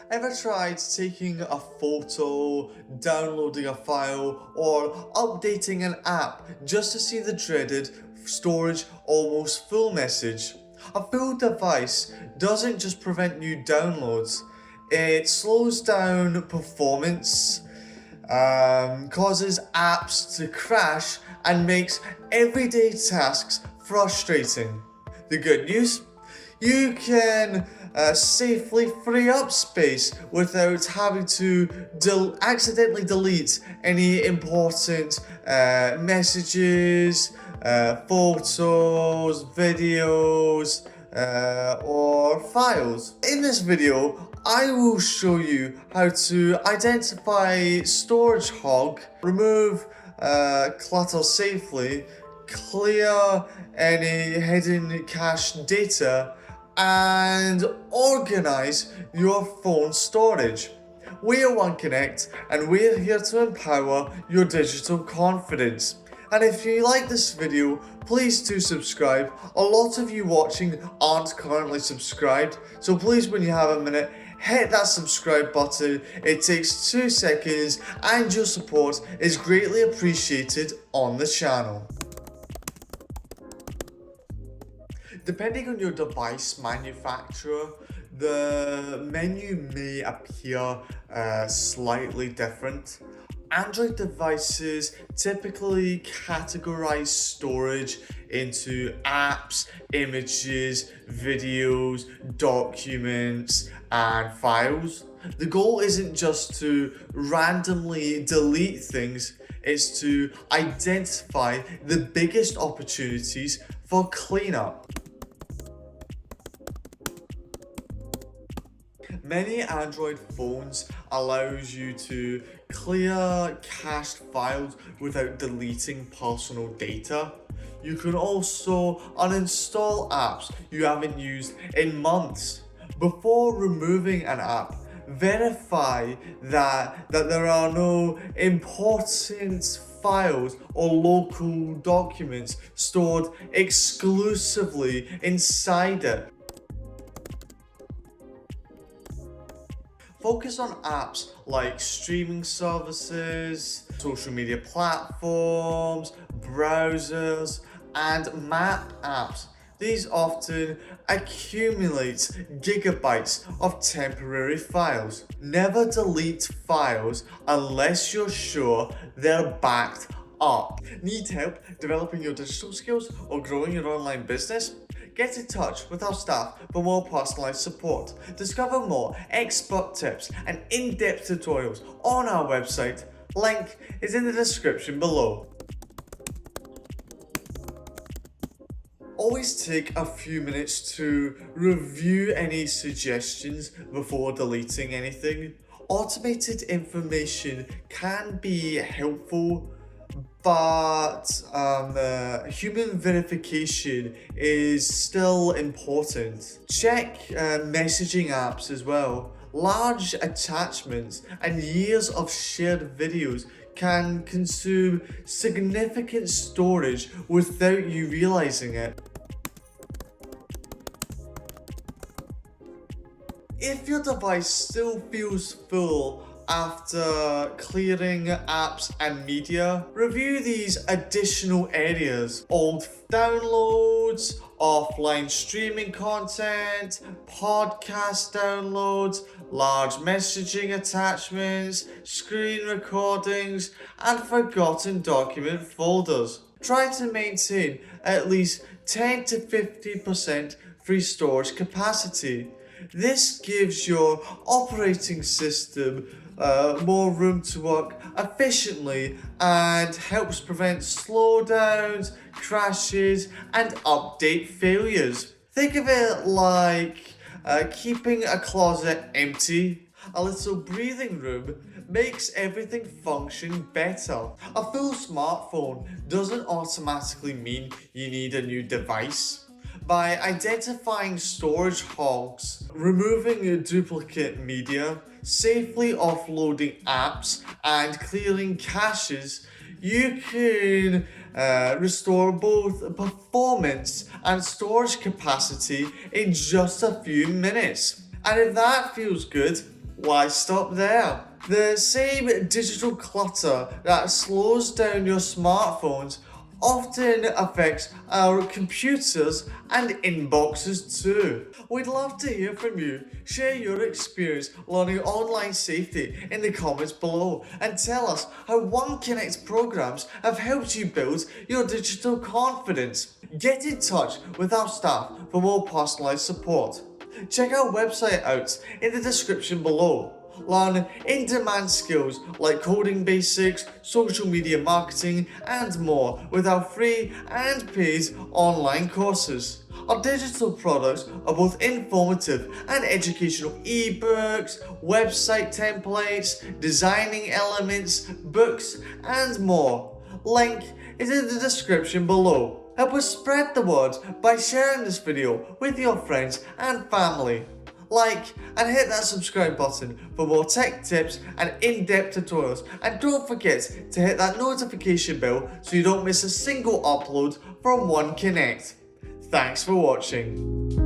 Ever tried taking a photo, downloading a file, or updating an app just to see the dreaded storage almost full message? A full device doesn't just prevent new downloads, it slows down performance, causes apps to crash, and makes everyday tasks frustrating. The good news? You can safely free up space without having to accidentally delete any important messages, photos, videos, or files. In this video, I will show you how to identify storage hog, remove clutter safely, clear any hidden cache data, and organize your phone storage. We are OneConnect, and we're here to empower your digital confidence. And if you like this video, please do subscribe. A lot of you watching aren't currently subscribed, so please, when you have a minute, hit that subscribe button. It takes 2 seconds, and your support is greatly appreciated on the channel. Depending on your device manufacturer, the menu may appear slightly different. Android devices typically categorize storage into apps, images, videos, documents, and files. The goal isn't just to randomly delete things, it's to identify the biggest opportunities for cleanup. Many Android phones allows you to clear cached files without deleting personal data. You can also uninstall apps you haven't used in months. Before removing an app, verify that there are no important files or local documents stored exclusively inside it. Focus on apps like streaming services, social media platforms, browsers, and map apps. These often accumulate gigabytes of temporary files. Never delete files unless you're sure they're backed up. Need help developing your digital skills or growing your online business? Get in touch with our staff for more personalized support. Discover more expert tips and in-depth tutorials on our website. Link is in the description below. Always take a few minutes to review any suggestions before deleting anything. Automated information can be helpful, but human verification is still important. Check messaging apps as well. Large attachments and years of shared videos can consume significant storage without you realizing it. If your device still feels full after clearing apps and media, review these additional areas: old downloads, offline streaming content, podcast downloads, large messaging attachments, screen recordings, and forgotten document folders. Try to maintain at least 10 to 50% free storage capacity. This gives your operating system more room to work efficiently and helps prevent slowdowns, crashes, and update failures. Think of it like keeping a closet empty. A little breathing room makes everything function better. A full smartphone doesn't automatically mean you need a new device. By identifying storage hogs, removing duplicate media, safely offloading apps, and clearing caches, you can restore both performance and storage capacity in just a few minutes. And if that feels good, Why stop there? The same digital clutter that slows down your smartphones often affects our computers and inboxes too. We'd love to hear from you. Share your experience learning online safety in the comments below and tell us how OneConnect programs have helped you build your digital confidence. Get in touch with our staff for more personalised support. Check our website out in the description below. Learn in-demand skills like coding basics, social media marketing, and more with our free and paid online courses. Our digital products are both informative and educational ebooks, website templates, designing elements, books, and more. Link is in the description below. Help us spread the word by sharing this video with your friends and family. Like and hit that subscribe button for more tech tips and in-depth tutorials, and don't forget to hit that notification bell so you don't miss a single upload from OneConnect. Thanks for watching.